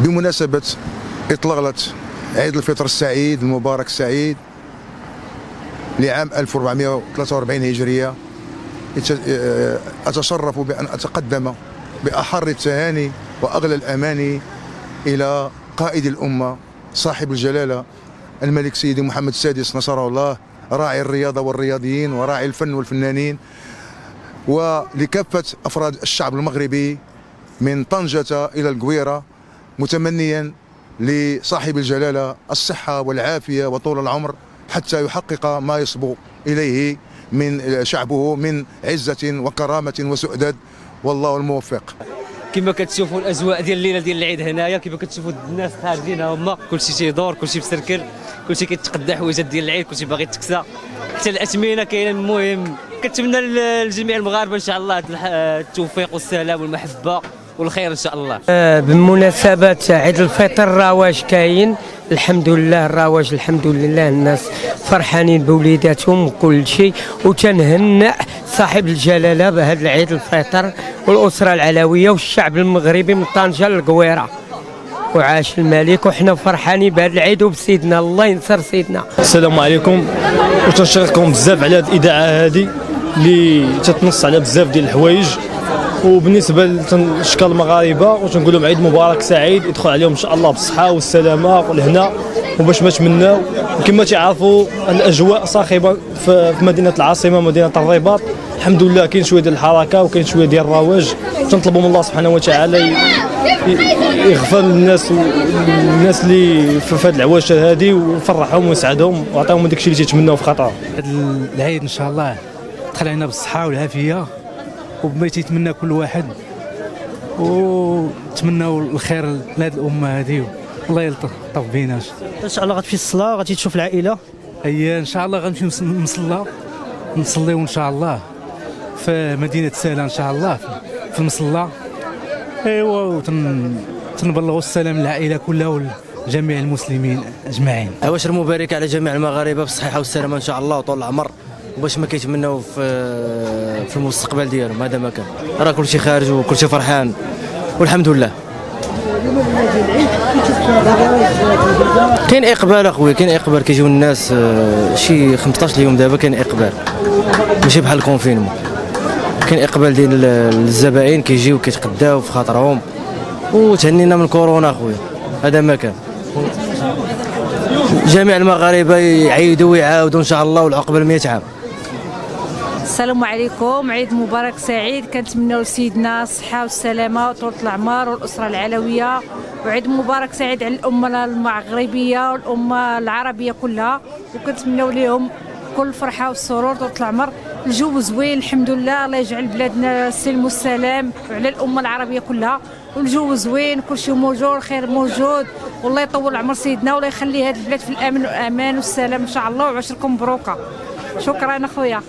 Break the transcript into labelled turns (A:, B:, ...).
A: بمناسبة إطلالة عيد الفطر السعيد المبارك السعيد لعام 1443 هجرية، أتشرف بأن أتقدم بأحر التهاني وأغلى الأماني إلى قائد الأمة صاحب الجلالة الملك سيدي محمد السادس نصره الله، راعي الرياضة والرياضيين وراعي الفن والفنانين، ولكافة أفراد الشعب المغربي من طنجة إلى القويرة، متمنيا لصاحب الجلالة الصحة والعافية وطول العمر حتى يحقق ما يصبو إليه من شعبه من عزة وكرامة وسؤدد، والله الموفق.
B: كما كتشوفوا الاجواء ديال الليله ديال العيد هنايا، كما كتشوفوا الناس خارجين هما كلشي تيدور، كلشي مسركل، كلشي كيتقدى حويجات ديال العيد، كلشي باغي يتكسى، حتى الاثمنه كاينه. المهم كنتمنى لجميع المغاربه ان شاء الله التوفيق والسلام والمحبه والخير ان شاء الله.
C: بمناسبه عيد الفطر الرواج كاين الحمد لله، الرواج الحمد لله، الناس فرحانين بوليداتهم وكل شيء، وتنهنئ صاحب الجلاله بهذا العيد الفطر والاسره العلويه والشعب المغربي من طنجه للقويره، وعاش الملك وحنا فرحانين بهذا العيد وبسيدنا، الله ينصر سيدنا.
D: السلام عليكم، وتنشكركم بزاف على هذه الاذاعه هذه اللي تتنص على بزاف ديال الحوايج. وبالنسبه للاشكال المغاربه وتنقول لهم عيد مبارك سعيد، يدخل عليهم ان شاء الله بالصحه والسلامه والهنا، وباش ما تمناو. كما تعرفوا الاجواء صاخبه في مدينه العاصمه مدينه الرباط، الحمد لله كاين شويه ديال الحركه وكاين شويه ديال الرواج. تنطلبوا من الله سبحانه وتعالى يغفر للناس اللي في هذه العواشر هذه، ويفرحهم ويسعدهم ويعطيهم داك الشيء اللي تيتمناو في خاطرهم.
E: هذا العيد ان شاء الله دخل علينا بالصحه والعافيه وبما تيتمنى كل واحد، ونتمناو الخير لهذه الامه هذه، والله يلطف بينا.
F: ان شاء الله غتمشي الصلاه، غادي تشوف العائله.
E: اي ان شاء الله غنمشيو نصليو ان شاء الله في مدينه سالا ان شاء الله في المصلى. ايوا تنبلغوا السلام للعائله كلها ولجميع المسلمين اجمعين.
G: عواشر مباركه على جميع المغاربه بالصحه والسلامه ان شاء الله وطول العمر، وباش ما كيتمناو في المستقبل ديالهم. هذا ما كان، راه كلشي خارج وكلشي فرحان والحمد لله. كاين اقبال اخويا، كاين اقبال، كيجيو الناس شي 15 يوم دابا كاين اقبال، ماشي بحال الكونفينمون. كاين اقبال ديال الزبائن كيجيو كيتقداو في خاطرهم، وتهنينا من كورونا اخويا. هذا ما كان، جميع المغاربه يعيدوا ويعاودوا ان شاء الله والعقبه 100 عام.
H: السلام عليكم، عيد مبارك سعيد، كنتمناو لسيدنا الصحه والسلامه وطول العمر والاسره العلويه، وعيد مبارك سعيد على الامه المغربيه والامه العربيه كلها، وكنتمناو لهم كل فرحه والسرور طول العمر. الجو زوين الحمد لله، الله يجعل بلادنا السلم والسلام وعلى الامه العربيه كلها، والجو زوين، كلشي موجود، الخير موجود، والله يطول عمر سيدنا، والله يخلي هذه البلاد في الامن والامان والسلام ان شاء الله، وعشركم مبروكه. شكرا اخويا.